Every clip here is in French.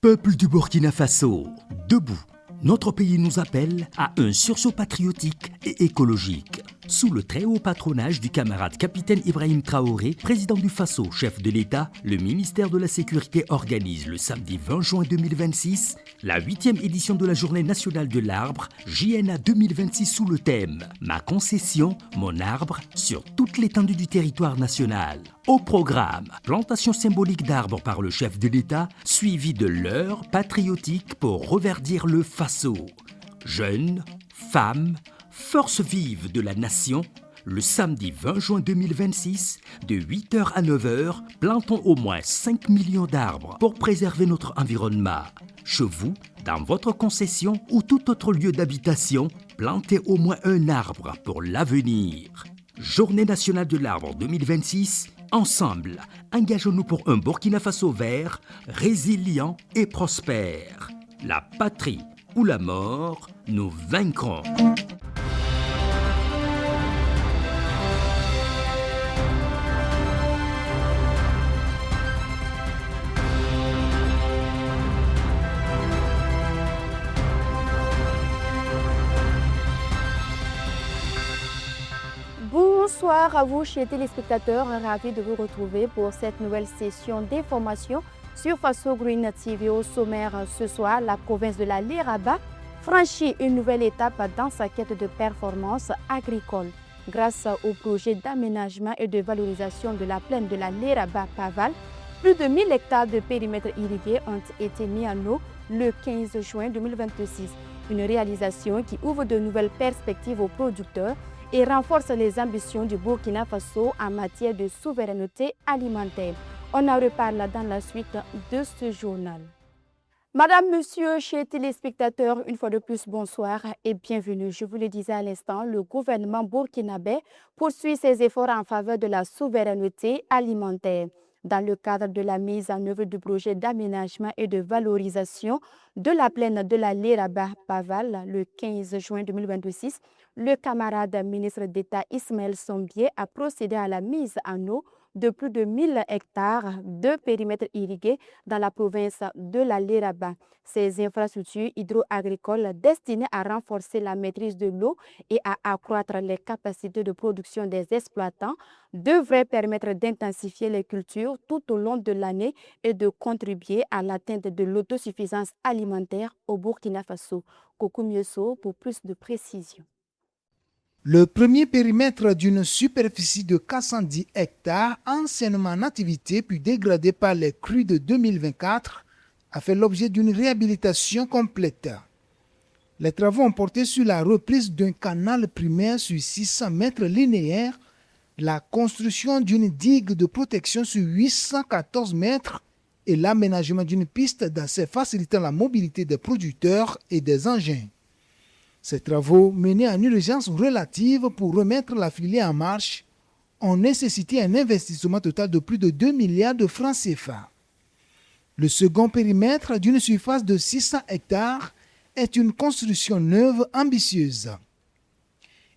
Peuple du Burkina Faso, debout. Notre pays nous appelle à un sursaut patriotique et écologique. Sous le très haut patronage du camarade capitaine Ibrahim Traoré, président du Faso, chef de l'État, le ministère de la Sécurité organise le samedi 20 juin 2026 la 8e édition de la Journée nationale de l'arbre, JNA 2026 sous le thème « Ma concession, mon arbre » sur toute l'étendue du territoire national. Au programme, plantation symbolique d'arbres par le chef de l'État, suivi de l'heure patriotique pour reverdir le Faso. Jeunes, femmes, force vive de la nation, le samedi 20 juin 2026, de 8h à 9h, plantons au moins 5 millions d'arbres pour préserver notre environnement. Chez vous, dans votre concession ou tout autre lieu d'habitation, plantez au moins un arbre pour l'avenir. Journée nationale de l'arbre 2026, ensemble, engageons-nous pour un Burkina Faso vert, résilient et prospère. La patrie ou la mort, nous vaincrons. Bonsoir à vous, chers téléspectateurs. Ravi de vous retrouver pour cette nouvelle session d'information sur Faso Green TV. Au sommaire ce soir, la province de la Liraba franchit une nouvelle étape dans sa quête de performance agricole. Grâce au projet d'aménagement et de valorisation de la plaine de la Liraba-Paval, plus de 1000 hectares de périmètre irrigué ont été mis en eau le 15 juin 2026. Une réalisation qui ouvre de nouvelles perspectives aux producteurs et renforce les ambitions du Burkina Faso en matière de souveraineté alimentaire. On en reparle dans la suite de ce journal. Madame, Monsieur, chers téléspectateurs, une fois de plus, bonsoir et bienvenue. Je vous le disais à l'instant, le gouvernement burkinabé poursuit ses efforts en faveur de la souveraineté alimentaire. Dans le cadre de la mise en œuvre du projet d'aménagement et de valorisation de la plaine de la Liraba-Paval, le 15 juin 2026, le camarade ministre d'État Ismaël Sombié a procédé à la mise en eau de plus de 1000 hectares de périmètre irrigué dans la province de la Liraba. Ces infrastructures hydro-agricoles destinées à renforcer la maîtrise de l'eau et à accroître les capacités de production des exploitants devraient permettre d'intensifier les cultures tout au long de l'année et de contribuer à l'atteinte de l'autosuffisance alimentaire au Burkina Faso. Kokou Mieso pour plus de précision. Le premier périmètre d'une superficie de 410 hectares, anciennement en activité puis dégradé par les crues de 2024, a fait l'objet d'une réhabilitation complète. Les travaux ont porté sur la reprise d'un canal primaire sur 600 mètres linéaires, la construction d'une digue de protection sur 814 mètres et l'aménagement d'une piste d'accès facilitant la mobilité des producteurs et des engins. Ces travaux, menés en urgence relative pour remettre la filière en marche, ont nécessité un investissement total de plus de 2 milliards de francs CFA. Le second périmètre, d'une surface de 600 hectares, est une construction neuve ambitieuse.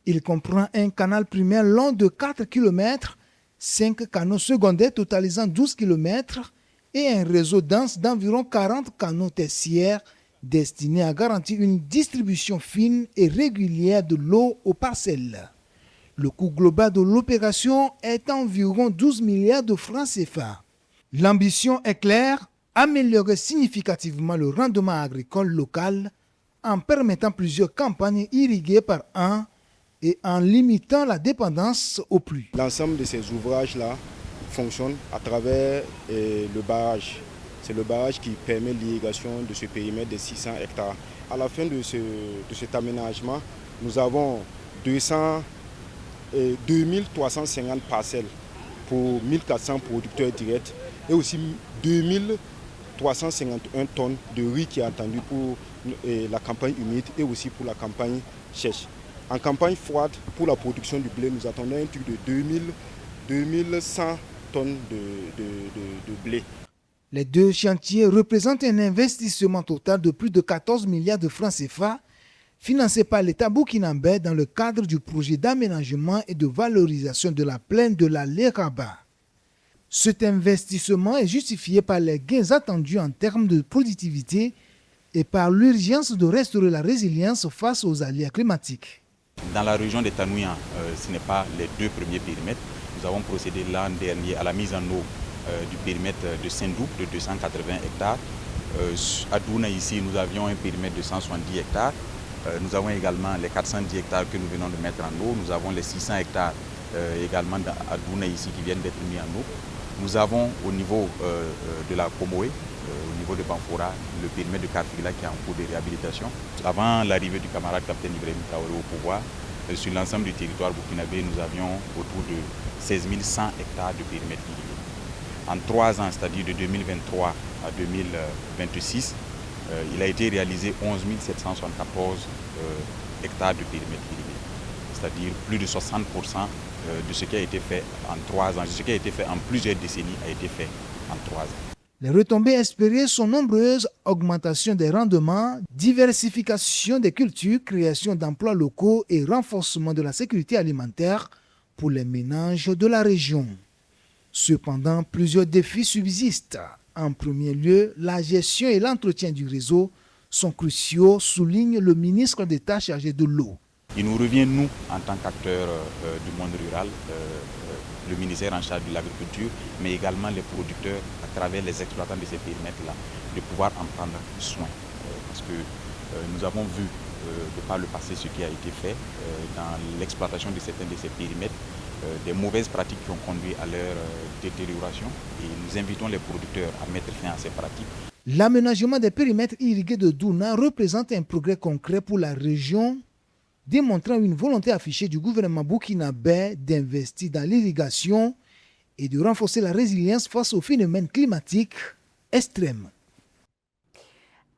Il comprend un canal primaire long de 4 km, 5 canaux secondaires totalisant 12 km et un réseau dense d'environ 40 canaux tertiaires destiné à garantir une distribution fine et régulière de l'eau aux parcelles. Le coût global de l'opération est environ 12 milliards de francs CFA. L'ambition est claire, améliorer significativement le rendement agricole local en permettant plusieurs campagnes irriguées par an et en limitant la dépendance aux pluies. L'ensemble de ces ouvrages-là fonctionnent à travers le barrage. C'est le barrage qui permet l'irrigation de ce périmètre de 600 hectares. À la fin de cet aménagement, nous avons 2350 parcelles pour 1400 producteurs directs et aussi 2351 tonnes de riz qui est attendu pour la campagne humide et aussi pour la campagne sèche. En campagne froide, pour la production du blé, nous attendons un truc de 2100 tonnes de blé. Les deux chantiers représentent un investissement total de plus de 14 milliards de francs CFA, financé par l'État burkinabé dans le cadre du projet d'aménagement et de valorisation de la plaine de la Liraba. Cet investissement est justifié par les gains attendus en termes de productivité et par l'urgence de restaurer la résilience face aux aléas climatiques. Dans la région des Tanouyan, ce n'est pas les deux premiers périmètres. Nous avons procédé l'an dernier à la mise en eau du périmètre de Sendou de 280 hectares. À Douna ici, nous avions un périmètre de 170 hectares. Nous avons également les 410 hectares que nous venons de mettre en eau. Nous avons les 600 hectares également à Douna ici qui viennent d'être mis en eau. Nous avons au niveau de la Komoé, au niveau de Banfora, le périmètre de Karfigla qui est en cours de réhabilitation. Avant l'arrivée du camarade capitaine Ibrahim Traoré au pouvoir, sur l'ensemble du territoire burkinabé, nous avions autour de 16 100 hectares de périmètre irrigué. En 3 ans, c'est-à-dire de 2023 à 2026, il a été réalisé 11 774 hectares de périmètre irrigué, c'est-à-dire plus de 60% de ce qui a été fait en 3 ans, de ce qui a été fait en plusieurs décennies a été fait en 3 ans. Les retombées espérées sont nombreuses: augmentation des rendements, diversification des cultures, création d'emplois locaux et renforcement de la sécurité alimentaire pour les ménages de la région. Cependant, plusieurs défis subsistent. En premier lieu, la gestion et l'entretien du réseau sont cruciaux, souligne le ministre d'État chargé de l'eau. Il nous revient, nous, en tant qu'acteurs du monde rural, le ministère en charge de l'agriculture, mais également les producteurs à travers les exploitants de ces périmètres-là, de pouvoir en prendre soin. Parce que nous avons vu de par le passé ce qui a été fait dans l'exploitation de certains de ces périmètres, des mauvaises pratiques qui ont conduit à leur détérioration, et nous invitons les producteurs à mettre fin à ces pratiques. L'aménagement des périmètres irrigués de Douna représente un progrès concret pour la région, démontrant une volonté affichée du gouvernement burkinabé d'investir dans l'irrigation et de renforcer la résilience face aux phénomènes climatiques extrêmes.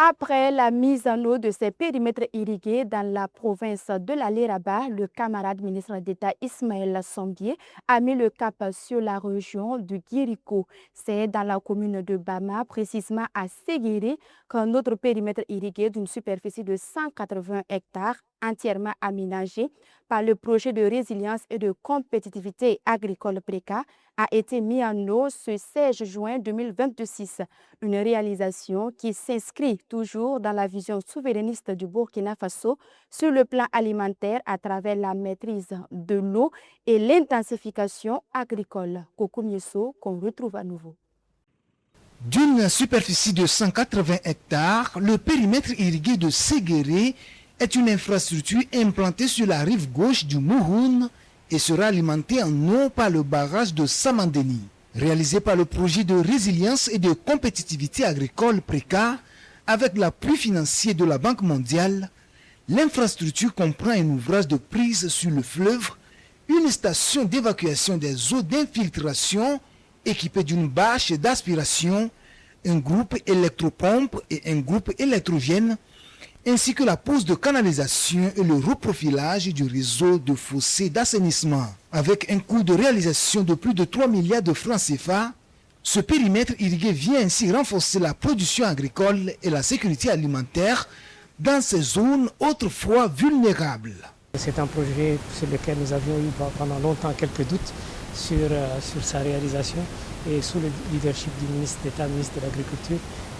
Après la mise en eau de ces périmètres irrigués dans la province de la Léraba, le camarade ministre d'État Ismaël Sombier a mis le cap sur la région du Guiriko. C'est dans la commune de Bama, précisément à Séguéré, qu'un autre périmètre irrigué d'une superficie de 180 hectares, entièrement aménagé par le projet de résilience et de compétitivité agricole PRECA, a été mis en eau ce 16 juin 2026. Une réalisation qui s'inscrit toujours dans la vision souverainiste du Burkina Faso sur le plan alimentaire à travers la maîtrise de l'eau et l'intensification agricole. Koko Mieso, qu'on retrouve à nouveau. D'une superficie de 180 hectares, le périmètre irrigué de Séguéré est une infrastructure implantée sur la rive gauche du Mouhoun et sera alimentée en eau par le barrage de Samandeni. Réalisé par le projet de résilience et de compétitivité agricole PRECA, avec l'appui financier de la Banque mondiale, l'infrastructure comprend un ouvrage de prise sur le fleuve, une station d'évacuation des eaux d'infiltration équipée d'une bâche d'aspiration, un groupe électropompe et un groupe électrogène, ainsi que la pose de canalisation et le reprofilage du réseau de fossés d'assainissement. Avec un coût de réalisation de plus de 3 milliards de francs CFA, ce périmètre irrigué vient ainsi renforcer la production agricole et la sécurité alimentaire dans ces zones autrefois vulnérables. C'est un projet sur lequel nous avions eu pendant longtemps quelques doutes sur sa réalisation, et sous le leadership du ministre d'État, ministre de l'Agriculture,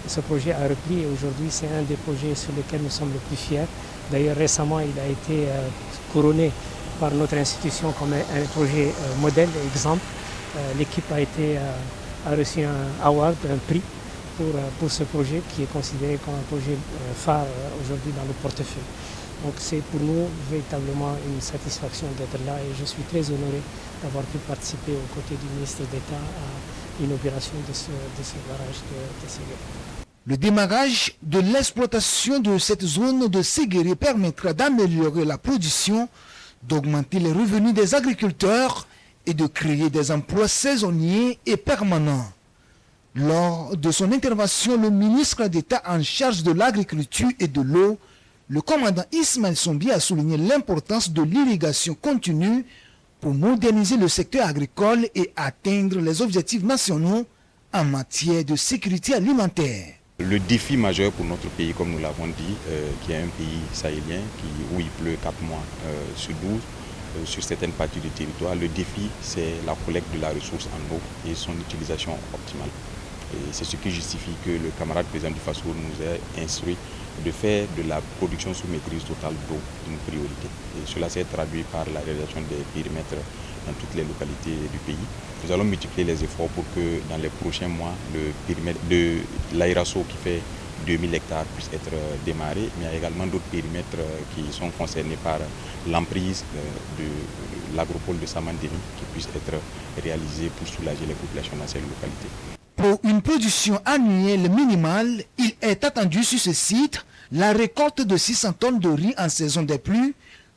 ce projet a repris et aujourd'hui c'est un des projets sur lesquels nous sommes le plus fiers. D'ailleurs récemment il a été couronné par notre institution comme un projet modèle et exemple. L'équipe a reçu un award, un prix pour ce projet qui est considéré comme un projet phare aujourd'hui dans le portefeuille. Donc c'est pour nous véritablement une satisfaction d'être là et je suis très honoré d'avoir pu participer aux côtés du ministre d'État à l'inauguration de ce barrage de Séguéré. Le démarrage de l'exploitation de cette zone de Séguéré permettra d'améliorer la production, d'augmenter les revenus des agriculteurs et de créer des emplois saisonniers et permanents. Lors de son intervention, le ministre d'État en charge de l'agriculture et de l'eau, le commandant Ismaël Sombier a souligné l'importance de l'irrigation continue pour moderniser le secteur agricole et atteindre les objectifs nationaux en matière de sécurité alimentaire. Le défi majeur pour notre pays, comme nous l'avons dit, qui est un pays sahélien où il pleut 4 mois sur 12, sur certaines parties du territoire. Le défi, c'est la collecte de la ressource en eau et son utilisation optimale. Et c'est ce qui justifie que le camarade président du FASO nous a instruit de faire de la production sous maîtrise totale d'eau une priorité. Et cela s'est traduit par la réalisation des périmètres dans toutes les localités du pays. Nous allons multiplier les efforts pour que dans les prochains mois, le périmètre de l'Aéraso qui fait 2000 hectares puisse être démarré, mais il y a également d'autres périmètres qui sont concernés par l'emprise de l'agropole de Samandéni qui puisse être réalisé pour soulager les populations dans ces localités. Pour une production annuelle minimale, il est attendu sur ce site la récolte de 600 tonnes de riz en saison des pluies,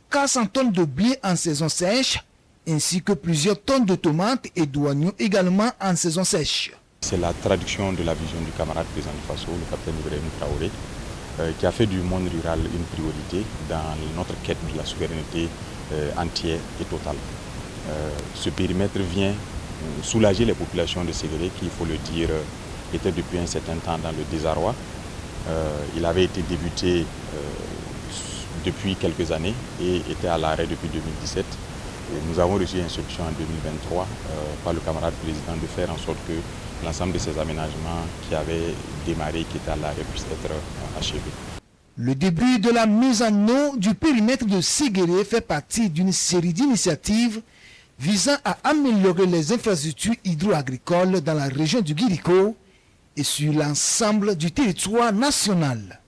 400 tonnes de blé en saison sèche, ainsi que plusieurs tonnes de tomates et d'oignons également en saison sèche. C'est la traduction de la vision du camarade président du FASO, le capitaine Ibrahim Traoré, qui a fait du monde rural une priorité dans notre quête de la souveraineté entière et totale. Ce périmètre vient soulager les populations de Séguéré qui, il faut le dire, étaient depuis un certain temps dans le désarroi. Il avait été débuté depuis quelques années et était à l'arrêt depuis 2017. Et nous avons reçu instruction en 2023 par le camarade président de faire en sorte que l'ensemble de ces aménagements qui avaient démarré, qui étaient à l'arrêt, puissent être achevés. Le début de la mise en eau du périmètre de Séguéré fait partie d'une série d'initiatives visant à améliorer les infrastructures hydro-agricoles dans la région du Guirico et sur l'ensemble du territoire national.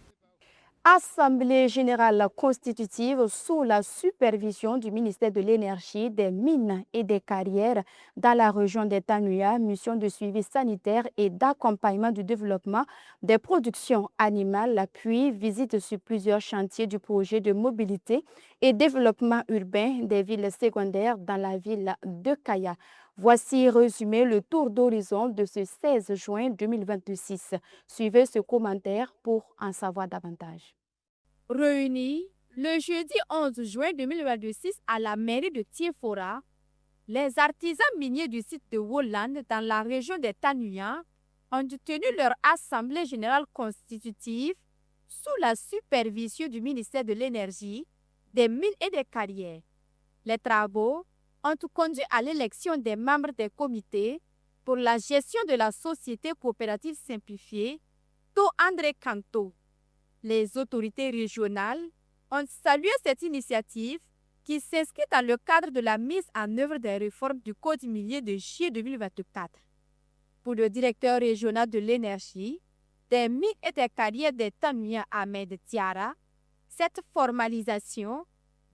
Assemblée générale constitutive sous la supervision du ministère de l'Énergie, des Mines et des Carrières dans la région des Tanuya, mission de suivi sanitaire et d'accompagnement du développement des productions animales, puis visite sur plusieurs chantiers du projet de mobilité et développement urbain des villes secondaires dans la ville de Kaya. Voici résumé le tour d'horizon de ce 16 juin 2026. Suivez ce commentaire pour en savoir davantage. Réunis le jeudi 11 juin 2026 à la mairie de Tiefora, les artisans miniers du site de Woland dans la région des Tanuya ont tenu leur assemblée générale constitutive sous la supervision du ministère de l'Énergie, des Mines et des Carrières. Les travaux ont conduit à l'élection des membres des comités pour la gestion de la société coopérative simplifiée To André Kanto. Les autorités régionales ont salué cette initiative qui s'inscrit dans le cadre de la mise en œuvre des réformes du Code minier de juillet 2024. Pour le directeur régional de l'énergie, des Mines et des Carrières des Tanuya Ahmed Tiara, cette formalisation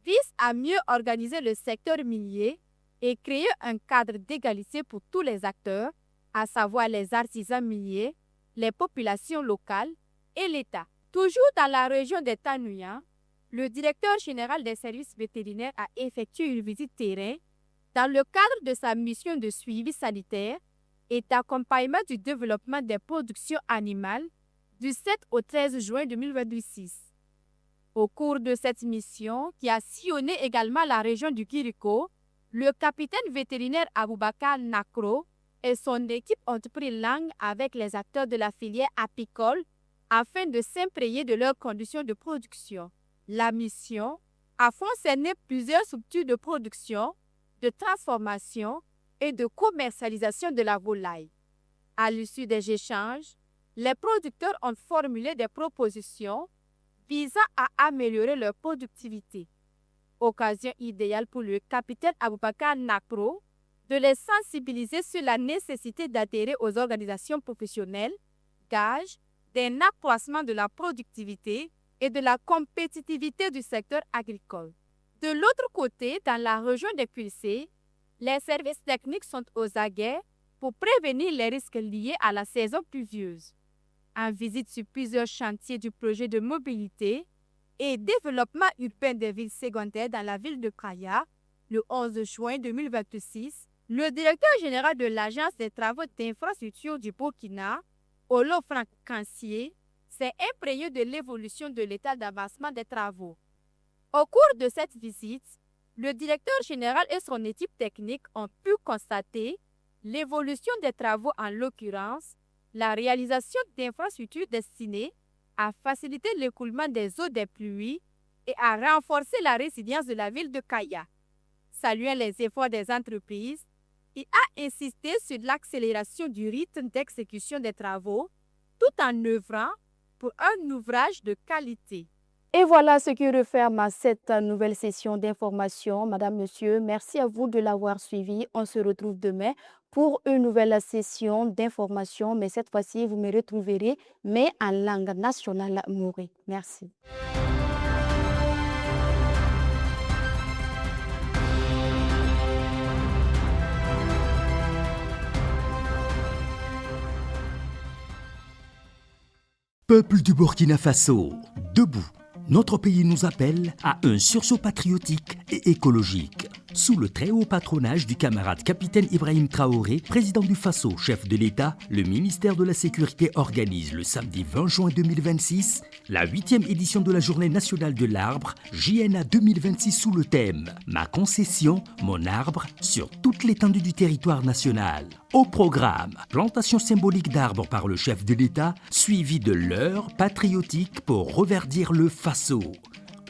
vise à mieux organiser le secteur minier et créer un cadre d'égalité pour tous les acteurs, à savoir les artisans miniers, les populations locales et l'État. Toujours dans la région des Tanuya, le directeur général des services vétérinaires a effectué une visite terrain dans le cadre de sa mission de suivi sanitaire et d'accompagnement du développement des productions animales du 7 au 13 juin 2026. Au cours de cette mission, qui a sillonné également la région du Guirico, le capitaine vétérinaire Aboubakar Nakro et son équipe ont pris langue avec les acteurs de la filière apicole afin de s'imprégner de leurs conditions de production. La mission a concerné plusieurs structures de production, de transformation et de commercialisation de la volaille. À l'issue des échanges, les producteurs ont formulé des propositions visant à améliorer leur productivité. Occasion idéale pour le capitaine Aboubakar Nakro de les sensibiliser sur la nécessité d'adhérer aux organisations professionnelles, gage d'un accroissement de la productivité et de la compétitivité du secteur agricole. De l'autre côté, dans la région des Kulsé, les services techniques sont aux aguets pour prévenir les risques liés à la saison pluvieuse. En visite sur plusieurs chantiers du projet de mobilité et développement urbain des villes secondaires dans la ville de Kaya, le 11 juin 2026, le directeur général de l'Agence des travaux d'infrastructure du Burkina, Olo Franck Kancier, s'est imprégné de l'évolution de l'état d'avancement des travaux. Au cours de cette visite, le directeur général et son équipe technique ont pu constater l'évolution des travaux, en l'occurrence la réalisation d'infrastructures destinées à faciliter l'écoulement des eaux des pluies et à renforcer la résilience de la ville de Kaya. saluant les efforts des entreprises, il a insisté sur l'accélération du rythme d'exécution des travaux tout en œuvrant pour un ouvrage de qualité. Et voilà ce qui referme cette nouvelle session d'information. Madame, Monsieur, merci à vous de l'avoir suivi. On se retrouve demain pour une nouvelle session d'information, mais cette fois-ci, vous me retrouverez, mais en langue nationale mourée. Merci. Peuple du Burkina Faso, debout. Notre pays nous appelle à un sursaut patriotique et écologique. Sous le très haut patronage du camarade capitaine Ibrahim Traoré, président du Faso, chef de l'État, le ministère de la Sécurité organise le samedi 20 juin 2026 la 8e édition de la Journée nationale de l'arbre, JNA 2026 sous le thème « Ma concession, mon arbre » sur toute l'étendue du territoire national. Au programme, plantation symbolique d'arbres par le chef de l'État, suivi de l'heure patriotique pour reverdir le Faso.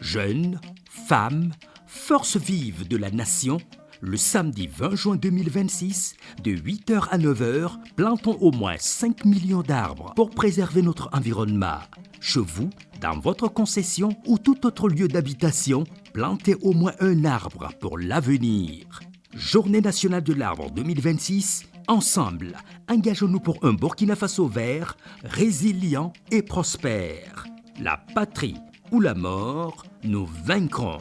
Jeunes, femmes, force vive de la nation, le samedi 20 juin 2026, de 8h à 9h, plantons au moins 5 millions d'arbres pour préserver notre environnement. Chez vous, dans votre concession ou tout autre lieu d'habitation, plantez au moins un arbre pour l'avenir. Journée nationale de l'arbre 2026, ensemble, engageons-nous pour un Burkina Faso vert, résilient et prospère. La patrie ou la mort, nous vaincrons.